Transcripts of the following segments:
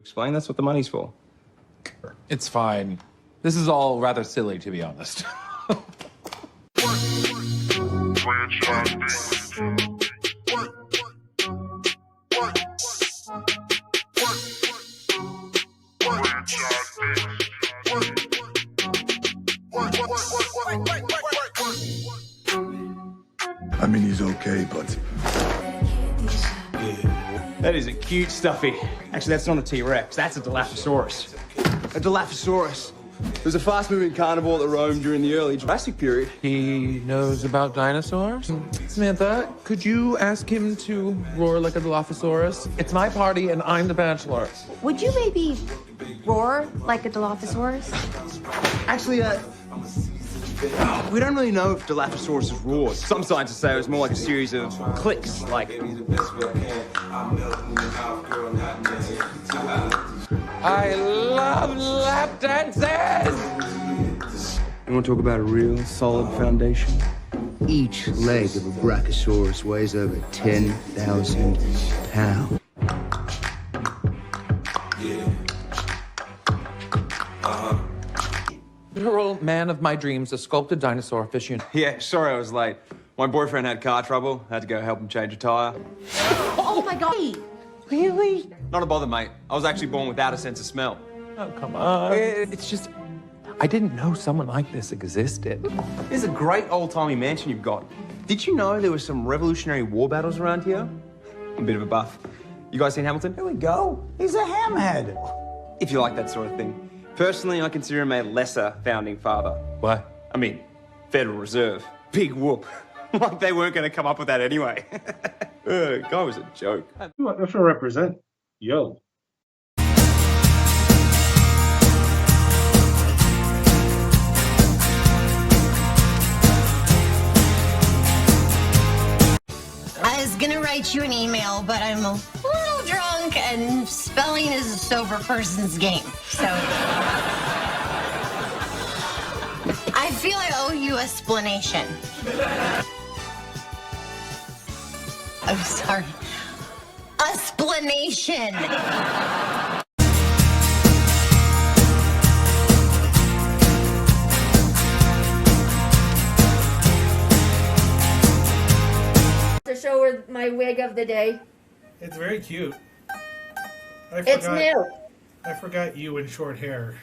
Explain that's what the money's for. It's fine. This is all rather silly, to be honest. I mean, he's okay, but... That is a cute stuffy. Actually, that's not a T-Rex. That's a Dilophosaurus. A Dilophosaurus. It was a fast-moving carnivore that roamed during the early Jurassic period. He knows about dinosaurs? Samantha, could you ask him to roar like a Dilophosaurus? It's my party and I'm the bachelor. Would you maybe roar like a Dilophosaurus? Actually, we don't really know if Dilophosaurus roared. Some scientists say it was more like a series of clicks, like... I love lap dances! You want to talk about a real solid foundation? Each leg of a brachiosaurus weighs over 10,000 pounds. Literal man of my dreams, a sculpted dinosaur fishing. Yeah, sorry I was late. My boyfriend had car trouble. Had to go help him change a tire. Oh my God. Really? Not a bother, mate. I was actually born without a sense of smell. Oh, come on. It's just, I didn't know someone like this existed. This is a great old-timey mansion you've got. Did you know there were some Revolutionary War battles around here? I'm a bit of a buff. You guys seen Hamilton? There we go. He's a hamhead. If you like that sort of thing. Personally, I consider him a lesser founding father. What? I mean, Federal Reserve. Big whoop. Like they weren't going to come up with that anyway. Guy was a joke. That's what I represent. Yo. I was gonna write you an email, but I'm a little drunk and spelling is a sober person's game. So I feel I owe you a splanation. I'm sorry. A splanation. To show her my wig of the day. It's very cute. It's new. I forgot you in short hair.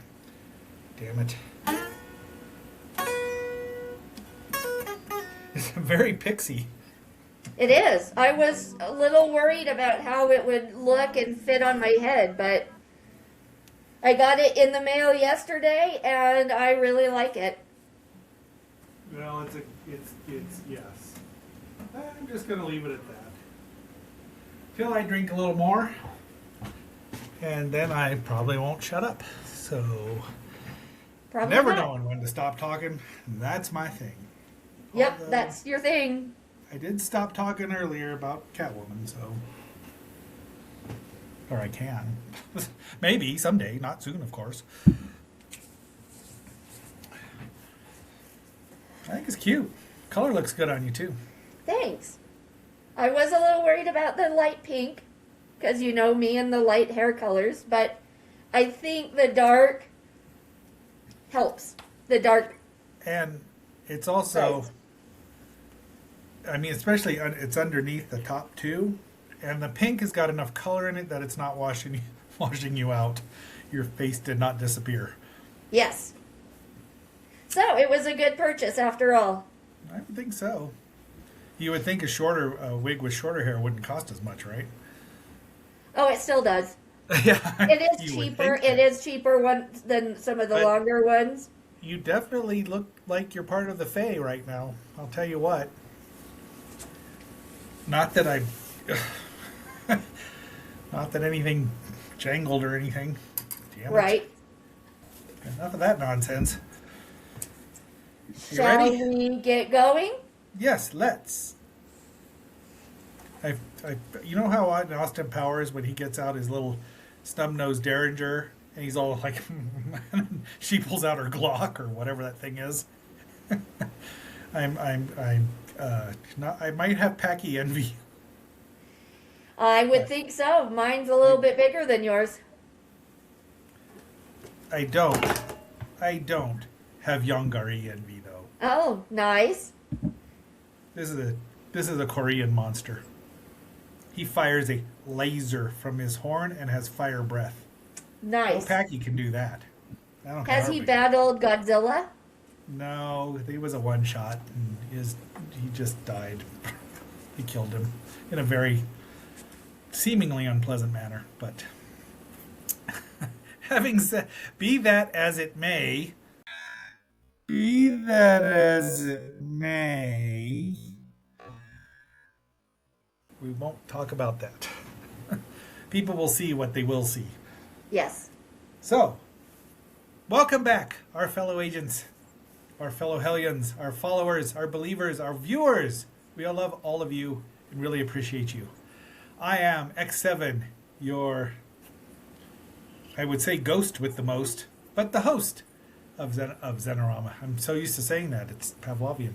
Damn it. It's very pixie. It is. I was a little worried about how it would look and fit on my head, but I got it in the mail yesterday and I really like it. Well, it's yes. I'm just gonna leave it at that. Till I drink a little more, and then I probably won't shut up. So, Probably never not. knowing when to stop talking. That's my thing. Yep, Although, that's your thing. I did stop talking earlier about Catwoman, so. Or I can. Maybe someday, not soon, of course. I think it's cute. Color looks good on you, too. Thanks. I was a little worried about the light pink, because you know me and the light hair colors, but I think the dark helps. The dark. And it's also, Right. I mean, especially it's underneath the top two, and the pink has got enough color in it that it's not washing you out. Your face did not disappear. Yes. So it was a good purchase after all. I would think so. You would think a wig with shorter hair wouldn't cost as much, right? Oh, it still does. Yeah. It is you would cheaper. think It is cheaper than some of the But- longer ones. You definitely look like you're part of the Fae right now. I'll tell you what. Not that I... Not that anything jangled or anything. Damn it. Right. Enough of that nonsense. You Shall ready? we get going? Yes, let's. You know how in Austin Powers when he gets out his little snub-nosed Derringer and he's all like, she pulls out her Glock or whatever that thing is. I might have Packy envy. I would think so. Mine's a little bit bigger than yours. I don't have Yongari envy though. Oh, nice. This is a Korean monster. He fires a laser from his horn and has fire breath. Nice. Packy can do that. I don't Has care he how big- battled Godzilla? No, he was a one shot and he just died. He killed him in a very seemingly unpleasant manner, but having said, be that as it may, we won't talk about that. People will see what they will see. Yes. So, welcome back, our fellow agents, our fellow Hellions, our followers, our believers, our viewers. We all love all of you and really appreciate you. I am X7, your, I would say ghost with the most, but the host of Zenorama. I'm so used to saying that, it's Pavlovian.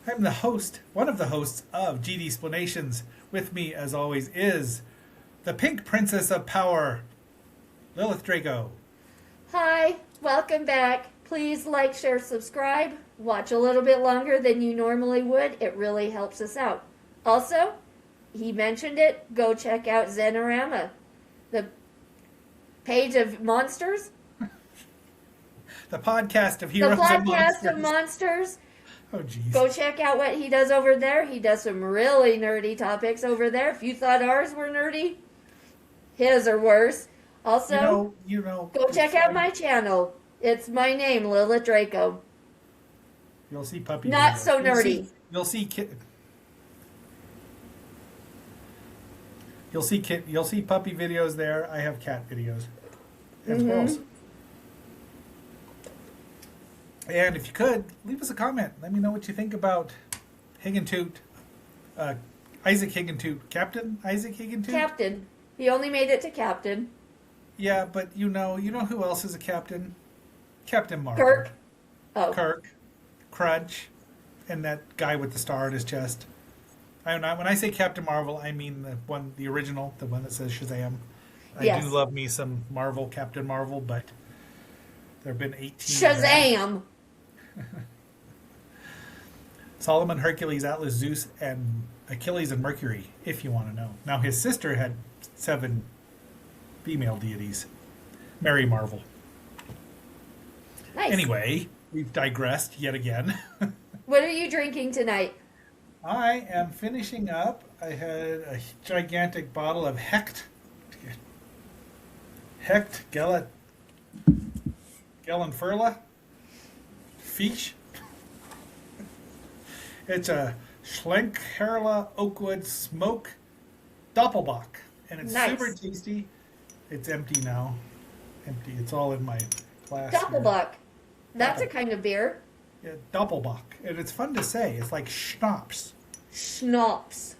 I'm the host, one of the hosts of GD Splanations. With me, as always, is the Pink Princess of Power, Lilith Draco. Hi, welcome back. Please like, share, subscribe. Watch a little bit longer than you normally would. It really helps us out. Also, he mentioned it. Go check out Zenorama, the page of monsters. The podcast of The heroes and podcast monsters. of monsters. Oh, jeez. Go check out what he does over there. He does some really nerdy topics over there. If you thought ours were nerdy, his are worse. Also, You know. go check out my channel. It's my name, Lilith Draco. You'll see puppy. Not videos. so nerdy. You'll see puppy videos there. I have cat videos and squirrels. And if you could, leave us a comment. Let me know what you think about Higgintoot, Isaac Higgintoot, Captain Isaac Higgintoot. Captain. He only made it to Captain. Yeah, but you know who else is a captain? Captain Marvel. Kirk. Oh. Kirk, Crunch, and that guy with the star on his chest. When I say Captain Marvel, I mean the original, the one that says Shazam. I Yes. do love me some Marvel, Captain Marvel, but there have been 18. Shazam! Solomon, Hercules, Atlas, Zeus, and Achilles and Mercury, if you want to know. Now, his sister had 7 female deities. Mary Marvel. Nice. Anyway, we've digressed yet again. What are you drinking tonight? I am finishing up. I had a gigantic bottle of Hecht Gellenfurla Fish. It's a Schlenkherla Oakwood Smoke Doppelbock, and it's Nice. super tasty. It's empty now. Empty. It's all in my glass. here. Doppelbock. That's a kind of beer. Yeah, Doppelbock, and it's fun to say. It's like schnapps. Schnapps.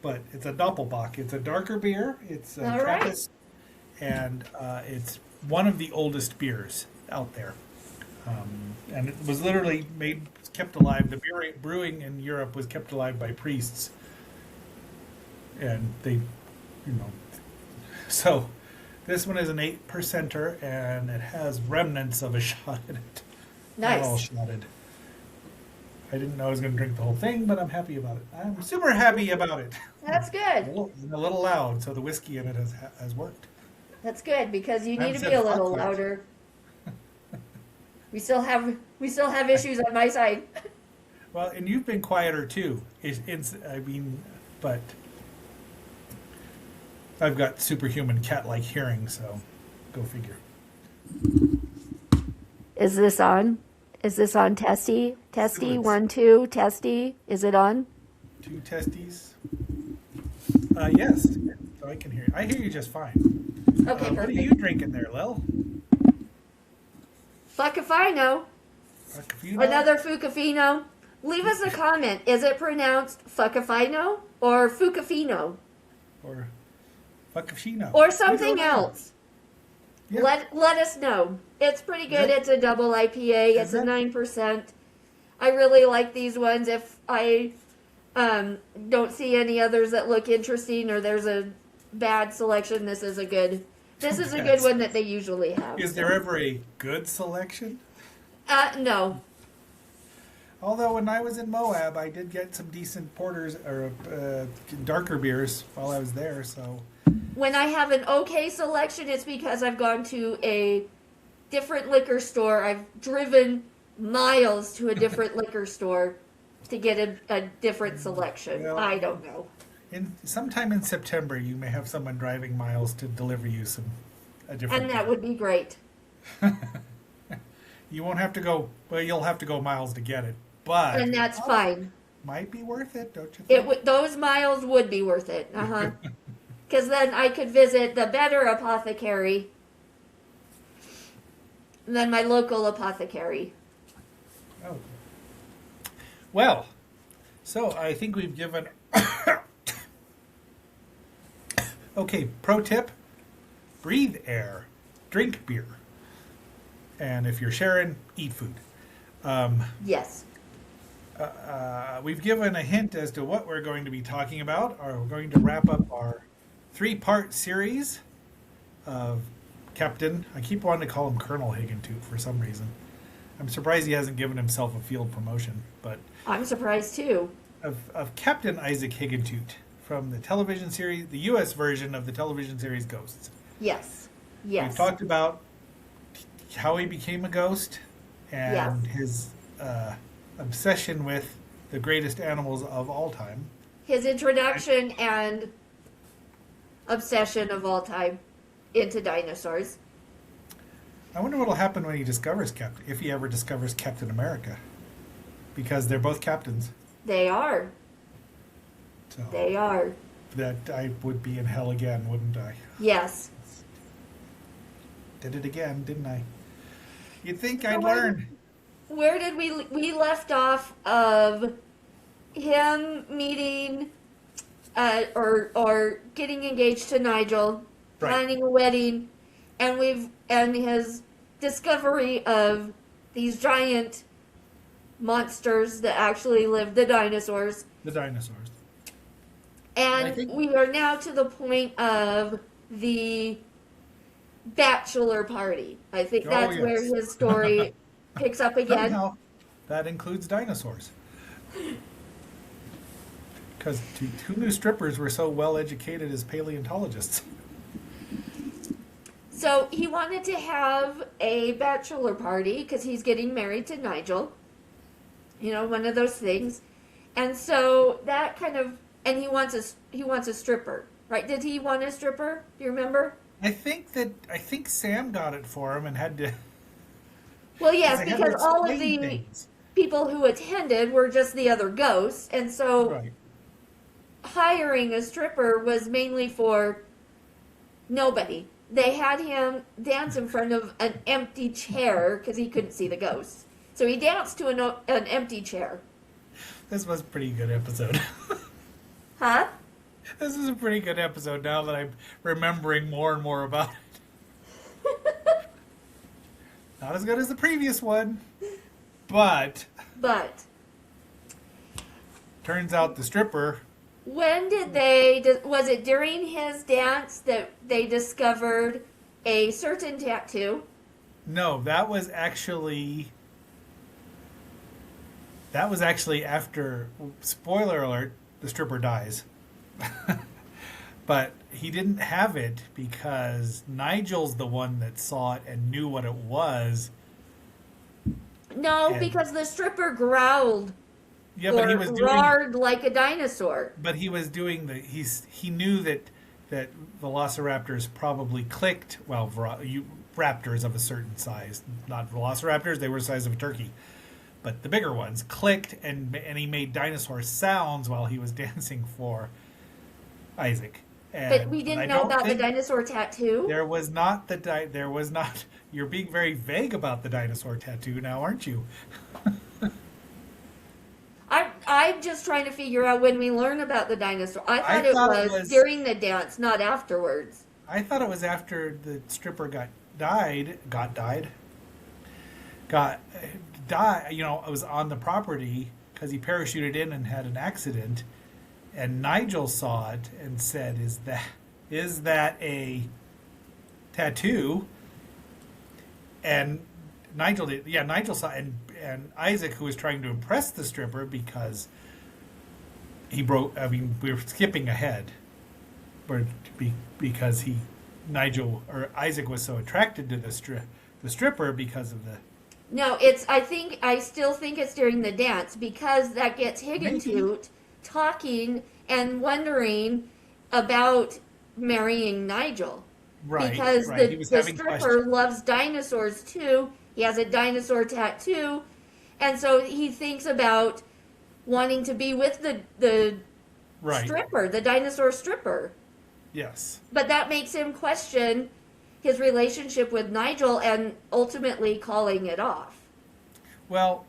But it's a Doppelbock. It's a darker beer. It's All right. Trappist, and it's one of the oldest beers out there. And it was literally kept alive. The brewing in Europe was kept alive by priests, and they, So, this one is an 8%er, and it has remnants of a shot in it. Nice. Not all shotted. I didn't know I was going to drink the whole thing, but I'm happy about it. I'm super happy about it. That's good. A little loud, so the whiskey in it has worked. That's good because you I need to haven't be a said little fuck yet. louder. We still have issues on my side. Well, and you've been quieter too. But I've got superhuman cat-like hearing, so go figure. Is this on? Is this on testy? Testy, Silence. 1, 2, testy. Is it on? 2 testes. Yes, so I can hear you. I hear you just fine. Okay, What are perfect. you drinking there, Lil? Fuckafino. Fuckafino? Another Fucafino. Leave us a comment. Is it pronounced Fucafino or Fucafino? Or Fuckafino? Or something else? Yeah. Let us know. It's pretty good. Yeah. It's a double IPA. It's a Mhm. 9%. I really like these ones. If I don't see any others that look interesting or there's a bad selection, this is a good This is a good one that they usually have. Is there ever a good selection? No. Although when I was in Moab, I did get some decent porters or darker beers while I was there. So When I have an okay selection, it's because I've gone to a different liquor store. I've driven miles to a different liquor store to get a different selection. Well, I don't know. Sometime in September, you may have someone driving miles to deliver you a different. And that would be great. You won't have to go. Well, you'll have to go miles to get it, but And that's fine. might be worth it, don't you think? Those miles would be worth it. Because then I could visit the better apothecary than my local apothecary. Oh. Well, so I think we've given. Okay, pro tip: breathe air, drink beer, and if you're sharing, eat food. Yes. We've given a hint as to what we're going to be talking about. We're going to wrap up our 3-part series of Captain. I keep wanting to call him Colonel Higgintoot for some reason. I'm surprised he hasn't given himself a field promotion, but I'm surprised too. of Captain Isaac Higgintoot from the television series, the U.S. version of the television series Ghosts. Yes. We've Yes. talked about how he became a ghost and his obsession with the greatest animals of all time. His introduction and obsession of all time into dinosaurs. I wonder what'll happen when he discovers if he ever discovers Captain America, because they're both captains. They are. So They are. that I would be in hell again, wouldn't I? Yes. Did it again, didn't I? You'd think I'd learn. Where did we left off of him meeting or getting engaged to Nigel, Right. planning a wedding, and his discovery of these giant monsters that actually lived, the dinosaurs. The dinosaurs. And I think- we are now to the point of the bachelor party. I think Oh, that's yes. where his story picks up again. Somehow, that includes dinosaurs. Because who knew strippers were so well educated as paleontologists? So he wanted to have a bachelor party because he's getting married to Nigel. You know, one of those things. And so that kind of, and he wants a stripper, right? Did he want a stripper? Do you remember? I think Sam got it for him and had to. Well, yes, they had to because all of explain the things. people who attended were just the other ghosts, and so Right. hiring a stripper was mainly for nobody. They had him dance in front of an empty chair because he couldn't see the ghosts. So he danced to an empty chair. This was a pretty good episode. Huh? This is a pretty good episode now that I'm remembering more and more about it. Not as good as the previous one, but But turns out the stripper. when did was it during his dance that they discovered a certain tattoo? No, that was actually after. Spoiler alert: the stripper dies. But he didn't have it because Nigel's the one that saw it and knew what it was. No, And- because the stripper growled Yeah, but he was doing. roared like a dinosaur. But he was doing he knew that velociraptors probably clicked. Well, raptors of a certain size, not velociraptors. They were the size of a turkey, but the bigger ones clicked, and he made dinosaur sounds while he was dancing for Isaac. But we didn't know about the dinosaur tattoo. There was not there was not. You're being very vague about the dinosaur tattoo now, aren't you? I'm just trying to figure out when we learn about the dinosaur. I thought it was during the dance, not afterwards. I thought it was after the stripper died. You know, I was on the property because he parachuted in and had an accident, and Nigel saw it and said, "Is that a tattoo, and Nigel did. Yeah, Nigel saw, and Isaac, who was trying to impress the stripper because he broke. I mean, we were skipping ahead, because Isaac was so attracted to the stripper because of the. No, I still think it's during the dance because that gets Higgintoot talking and wondering about marrying Nigel. Right, because right. the stripper loves dinosaurs too. He has a dinosaur tattoo, and so he thinks about wanting to be with the stripper, the dinosaur stripper. Yes. But that makes him question his relationship with Nigel and ultimately calling it off. Well,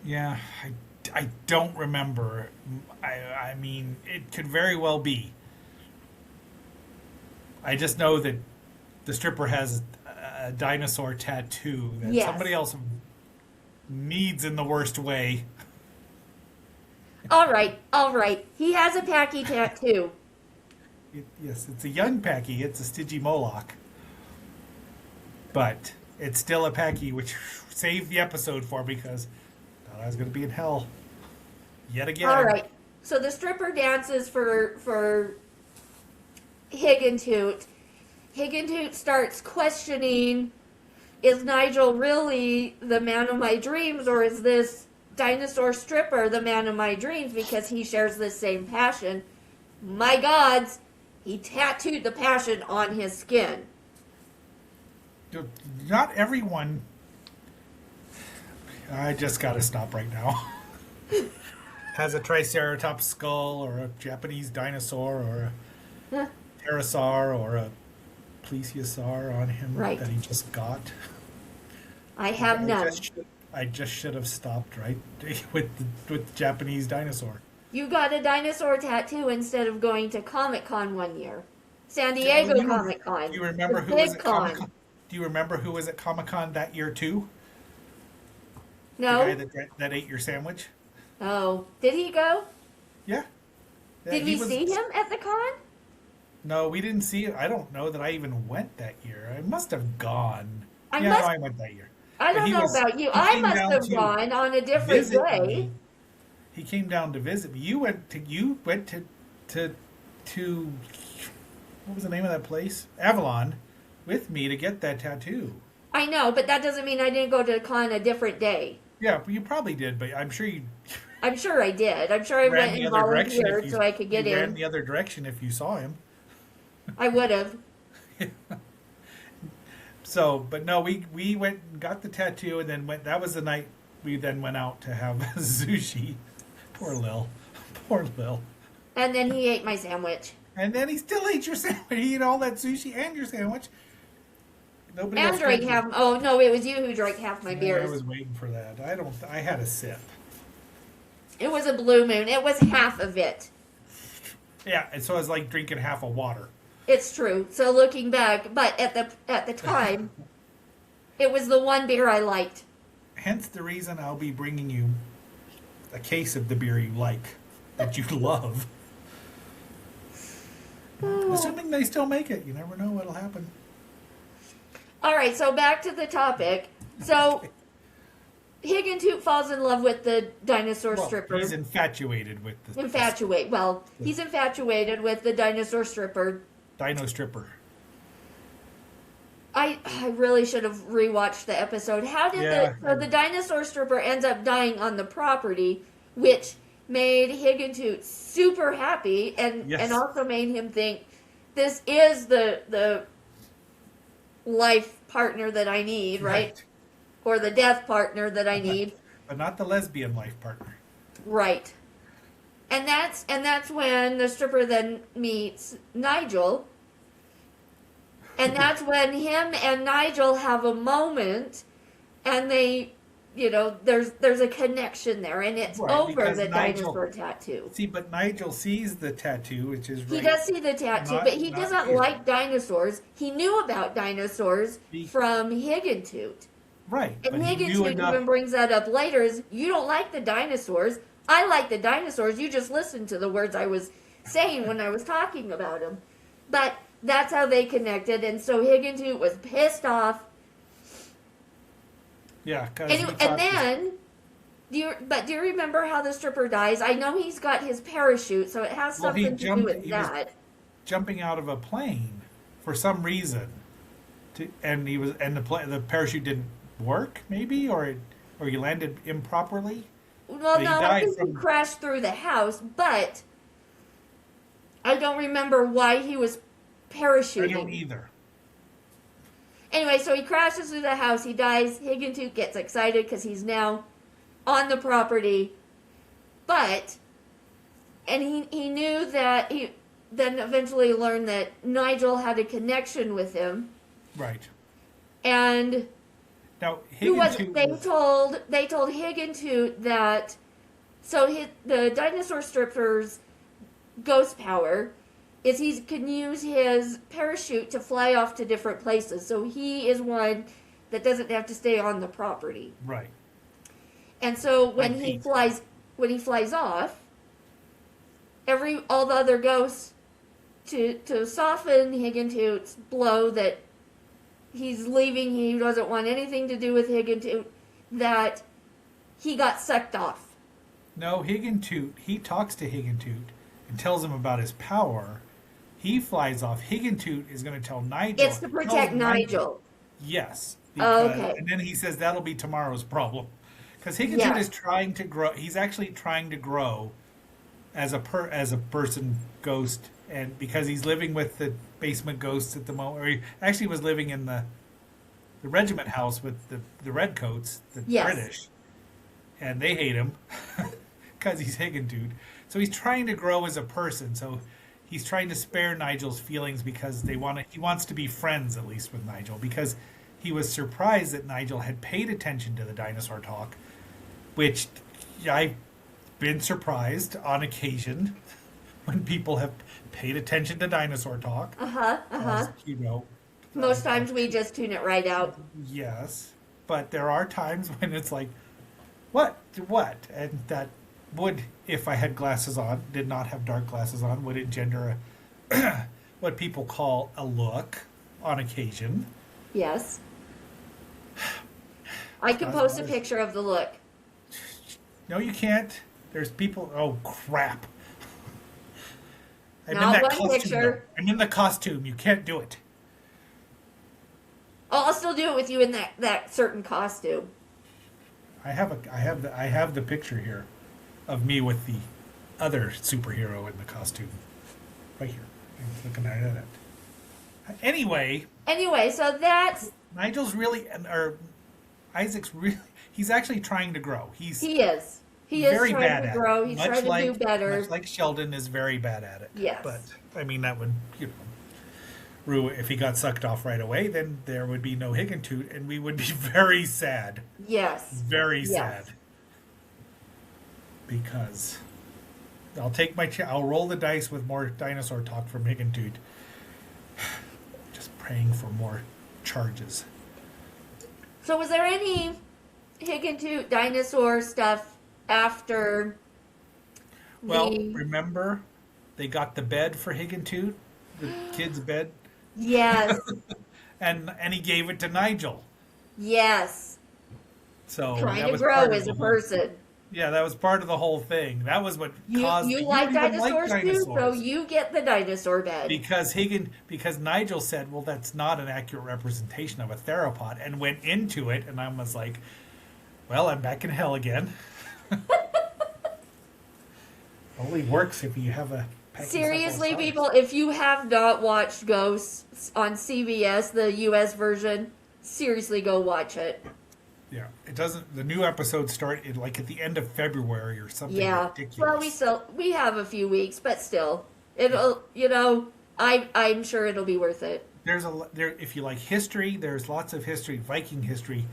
yeah, I don't remember. I mean, it could very well be. I just know that the stripper has a dinosaur tattoo that somebody else needs in the worst way. All right. He has a Packy tattoo. Yes, it's a young Packy. It's a Stigi Moloch. But it's still a Packy, which saved the episode for me because I thought I was going to be in hell yet again. All right. So the stripper dances for Higgintoot. Higgintoot starts questioning, is Nigel really the man of my dreams, or is this dinosaur stripper the man of my dreams because he shares this same passion? My gods, he tattooed the passion on his skin. Not everyone. I just got to stop right now. Has a Triceratops skull, or a Japanese dinosaur, or a pterosaur, or a plesiosaur on him that he just got. I have none. I just should have stopped right with the Japanese dinosaur. You got a dinosaur tattoo instead of going to Comic-Con one year. San Diego Comic-Con. Do you remember who was at Comic-Con? Do you remember who was at Comic-Con that year too? No. The guy that ate your sandwich? Oh, did he go? Yeah. Did we see him at the con? No, we didn't see it. I don't know that I even went that year. I must have gone. I went that year. I don't know about you. I must have gone on a different day. He came down to visit me. You went to what was the name of that place? Avalon, with me to get that tattoo. I know, but that doesn't mean I didn't go to the con a different day. Yeah, you probably did, but I'm sure you. I'm sure I did. I'm sure I went and volunteered so I could get in. Ran the other direction if you saw him. I would have. So, but no, we went and got the tattoo, and then that was the night we then went out to have sushi. Poor Lil. And then he ate my sandwich. And then he still ate your sandwich. He ate all that sushi and your sandwich. Nobody and drank half. Oh no, it was you who drank half my beers. I was waiting for that. I had a sip. It was a blue moon. It was half of it. Yeah, and so I was like drinking half a water. It's true. So looking back, but at the time, it was the one beer I liked. Hence the reason I'll be bringing you a case of the beer you like, that you love. Assuming they still make it, you never know what'll happen. All right, so back to the topic. So Higgintoot falls in love with the dinosaur stripper. He's infatuated with the he's infatuated with the dinosaur stripper. Dino stripper. I really should have rewatched the episode. How did the dinosaur stripper ends up dying on the property, which made Higgintoot super happy and also made him think this is the life partner that I need, right? Or the death partner that I need. But not the lesbian life partner. Right. And that's when the stripper then meets Nigel. And that's when him and Nigel have a moment and they, there's a connection there and it's over the dinosaur tattoo. See, but Nigel sees the tattoo, which is He does see the tattoo, but he doesn't like dinosaurs. He knew about dinosaurs from Higgintoot. Right. And Higgintoot even brings that up later is, you don't like the dinosaurs. I like the dinosaurs. You just listened to the words I was saying when I was talking about them. But that's how they connected. And so Higgintoot was pissed off. Yeah, And then, do you remember how the stripper dies? I know he's got his parachute, so it has something to do with that. jumping out of a plane for some reason, and the parachute didn't work, maybe, or he landed improperly. Well, no, I think he crashed through the house, but I don't remember why he was parachuting. I don't either. Anyway, so he crashes through the house. He dies. Higgintoot gets excited because he's now on the property. And he knew that he then eventually learned that Nigel had a connection with him. Right. And now they told Higgintoot that the dinosaur stripper's ghost power is he can use his parachute to fly off to different places. So he is one that doesn't have to stay on the property. Right. And so when he flies off, all the other ghosts to soften Higgintoot's blow that he's leaving, he doesn't want anything to do with Higgintoot, that he got sucked off. No, Higgintoot, he talks to Higgintoot and tells him about his power. He flies off. Higgintoot is going to tell Nigel. It's to protect Nigel. Yes. Okay. And then he says that'll be tomorrow's problem. Because Higgintoot is trying to grow. He's actually trying to grow as a person ghost, and because he's living with the basement ghosts at the moment, or he actually was living in the regiment house with the redcoats, the British, and they hate him because he's Higgintoot. So he's trying to grow as a person. So he's trying to spare Nigel's feelings because he wants to be friends at least with Nigel, because he was surprised that Nigel had paid attention to the dinosaur talk, which I've been surprised on occasion when people have paid attention to dinosaur talk. Most times we just tune it right out. Yes, but there are times when it's like, what? And that would, if I had glasses on, did not have dark glasses on, would engender what people call a look on occasion. Yes. I can post a picture of the look. No, you can't. There's people. Oh, crap. Not one picture. I'm in the costume. You can't do it. Oh, I'll still do it with you in that certain costume. I have the picture here of me with the other superhero in the costume. Right here. I'm looking at it. Anyway, so that's... Nigel's really, or Isaac's really, he's actually trying to grow. He is. He is very trying bad to at grow. it. He's trying to do better. Much like Sheldon is very bad at it. Yes. But, I mean, that would, ruin, if he got sucked off right away, then there would be no Higgintoot, and we would be very sad. Yes. Very sad. Because I'll roll the dice with more dinosaur talk from Higgintoot. Just praying for more charges. So was there any Higgintoot dinosaur stuff after remember they got the bed for Higgintoot, the kid's bed? Yes. and he gave it to Nigel. Yes. So trying to grow as a person. Yeah, that was part of the whole thing. That was what caused. You like dinosaurs too, so you get the dinosaur bed. Because Nigel said, "Well, that's not an accurate representation of a theropod," and went into it, and I was like, "Well, I'm back in hell again." Only works if you have a. Seriously, people, if you have not watched Ghosts on CBS, the U.S. version, seriously go watch it. Yeah, it doesn't. The new episodes start at the end of February or something ridiculous. Well, we have a few weeks, but still, it'll. I'm sure it'll be worth it. If you like history, there's lots of history: Viking history,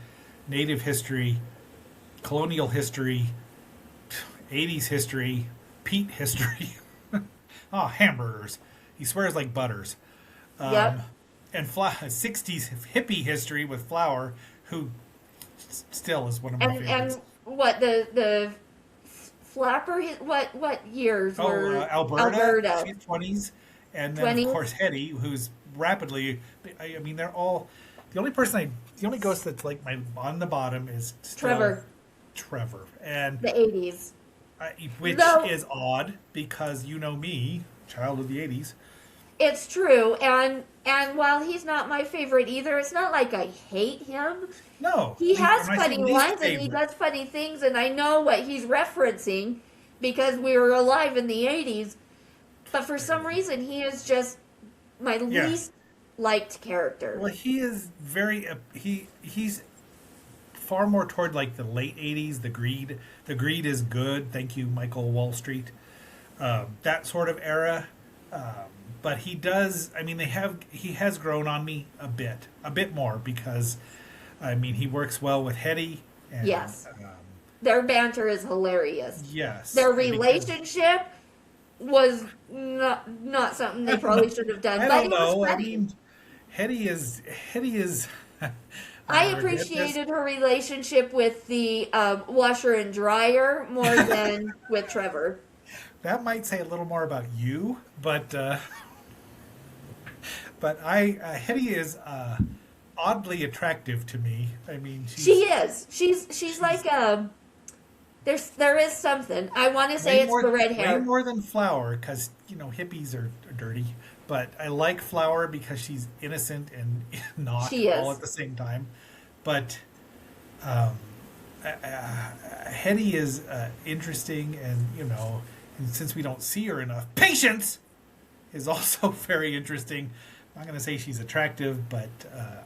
Native history, colonial history, 80s history, Pete history. Hamburgers. He swears like butters. Yep. And 60s hippie history with Flower, who still is one of my favorites. And what the flapper? What years were Alberta? Alberta. She's 20s, and then 20s. of course Hetty, who's rapidly. I mean, they're all. The only ghost that's like my on the bottom is still Trevor, and the 80s. which No. is odd because you know me, child of the 80s. It's true, and while he's not my favorite either, it's not like I hate him. No, He has when I say funny least lines and he favorite, does funny things, and I know what he's referencing because we were alive in the 80s. But for some reason, he is just my Yeah. least liked character. Well, he is very he's far more toward like the late 80s. The Greed is good. Thank you, Michael Wall Street. That sort of era. But he does. I mean, he has grown on me a bit more because, I mean, he works well with Hetty. And, Yes. Their banter is hilarious. Yes. Their because- relationship was not something they probably should have done. I but don't it was know. I funny. mean, Hetty is. I I'll forget this. appreciated her relationship with the washer and dryer more than with Trevor. That might say a little more about you, but Hetty is oddly attractive to me. I mean, She is. She's like there is something. I want to say it's the red hair. Way more than Flower, because hippies are dirty. But I like Flower because she's innocent and not She is. all at the same time. But Hetty is interesting, and and since we don't see her enough, Patience is also very interesting. I'm not going to say she's attractive, but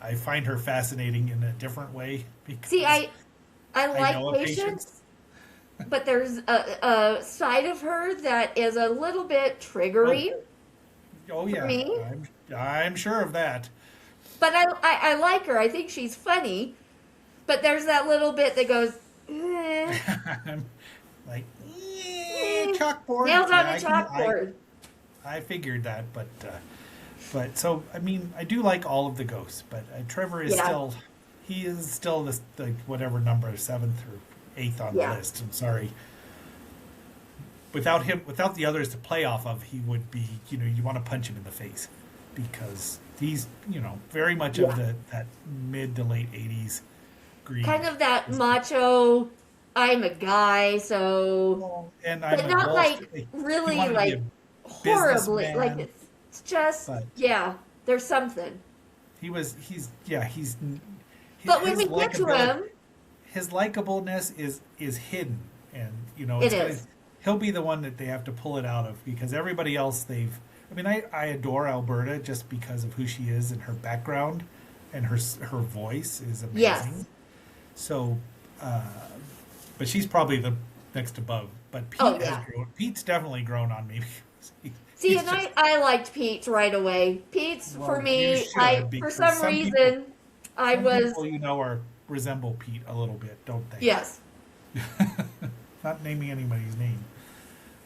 I find her fascinating in a different way. Because See, I know like a Patience, but there's a side of her that is a little bit triggering. Oh yeah, me? I'm sure of that. But I like her. I think she's funny. But there's that little bit that goes, Like chalkboard. nails on Yeah, a chalkboard. I figured that, but so I mean, I do like all of the ghosts, but Trevor is still the whatever number 7th or 8th on the list. I'm sorry. Without him, without the others to play off of, he would be, you want to punch him in the face because he's, very much of that mid to late 80s greed. Kind of that macho, I'm a guy, so... And but I'm not a like really he wanted to be like a horribly. businessman, Like it's just, but- there's something. He's But when we get to him... his likableness is hidden, and It is. He'll be the one that they have to pull it out of because everybody else I adore Alberta just because of who she is and her background, and her voice is amazing. Yes. So, but she's probably the next above. But Pete has grown. Pete's definitely grown on me. See, and I liked Pete right away. Pete's for me. For some reason, people resemble Pete a little bit, don't they? Yes. Not naming anybody's name.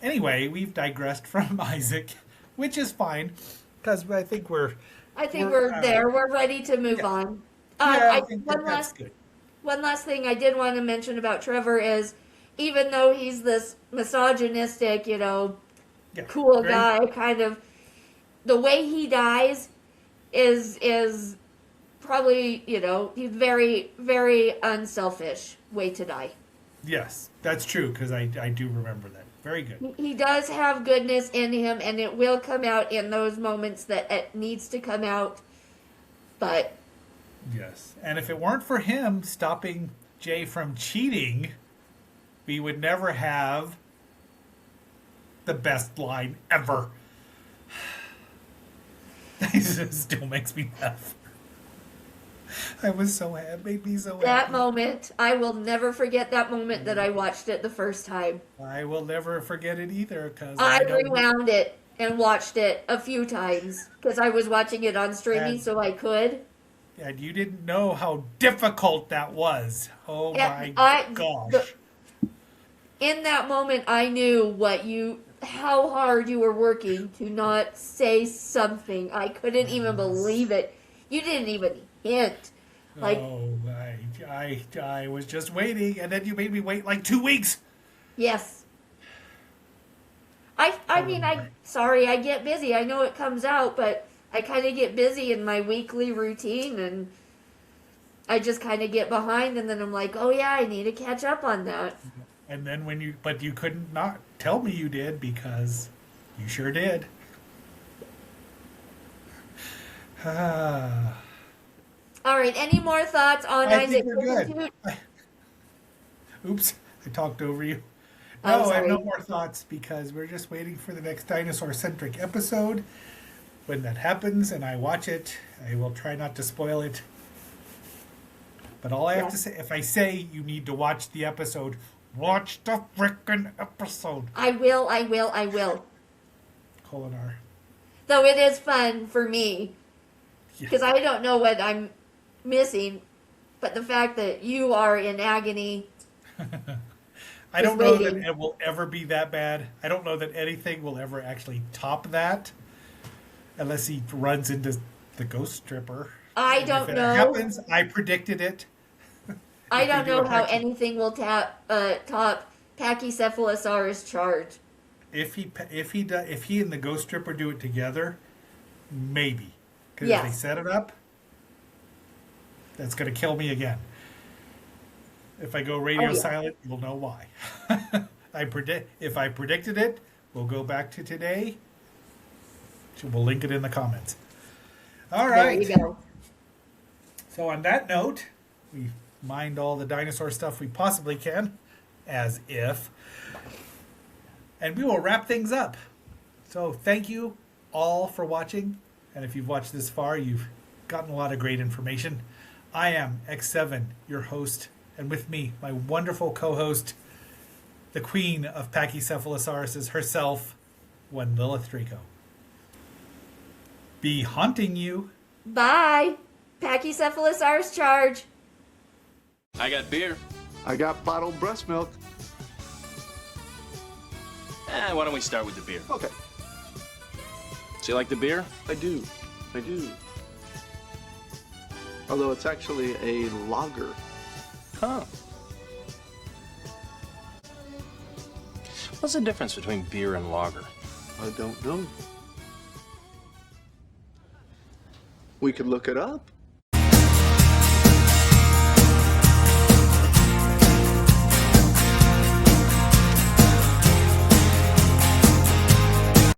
Anyway, we've digressed from Isaac, which is fine because I think we're there. We're ready to move on. I think that's good. One last thing I did want to mention about Trevor is, even though he's this misogynistic, cool guy, kind of, the way he dies is probably, he's very, very unselfish way to die. Yes, that's true because I do remember that. Very good. He does have goodness in him, and it will come out in those moments that it needs to come out. But yes, and if it weren't for him stopping Jay from cheating, we would never have the best line ever. It still makes me laugh. I was so happy. It made me so happy. that moment, I will never forget that moment that I watched it the first time. I will never forget it either because I rewound it and watched it a few times because I was watching it on streaming, so I could. And you didn't know how difficult that was. Oh And my gosh. In that moment, I knew how hard you were working to not say something. I couldn't even believe it. You didn't even hint. I was just waiting, and then you made me wait like 2 weeks. Yes. I mean, sorry, I get busy. I know it comes out, but I kind of get busy in my weekly routine, and I just kind of get behind, and then I'm like, oh yeah, I need to catch up on that. And then but you couldn't not tell me you did, because you sure did. All right, any more thoughts on I Isaac think we're good. Higgintoot? Oops, I talked over you. I'm No, I have no sorry. more thoughts, because we're just waiting for the next dinosaur-centric episode. When that happens and I watch it, I will try not to spoil it. But all I have to say, if I say you need to watch the episode, watch the frickin' episode. I will. Colinar. Though it is fun for me, Yeah. because I don't know what I'm missing, but the fact that you are in agony. I don't know that waiting. it will ever be that bad. I don't know that anything will ever actually top that, unless he runs into the ghost stripper. I And don't if it know. happens, I predicted it. I If they don't do know a how Pachy- anything will top Pachycephalosaurus charge. If he and the ghost stripper do it together, maybe. Because Yes. if they set it up, that's going to kill me again. If I go radio Oh, yeah. silent, you'll know why. If I predicted it, we'll go back to today. So we'll link it in the comments. All right. There you go. So on that note, we mined all the dinosaur stuff we possibly can, as if. And we will wrap things up. So thank you all for watching. And if you've watched this far, you've gotten a lot of great information. I am X7, your host, and with me, my wonderful co-host, the queen of Pachycephalosauruses herself, one Lilith Draco. Be haunting you. Bye. Pachycephalosaurus charge. I got beer. I got bottled breast milk. Why don't we start with the beer? Okay. Do you like the beer? I do. Although it's actually a lager. Huh. What's the difference between beer and lager? I don't know. We could look it up.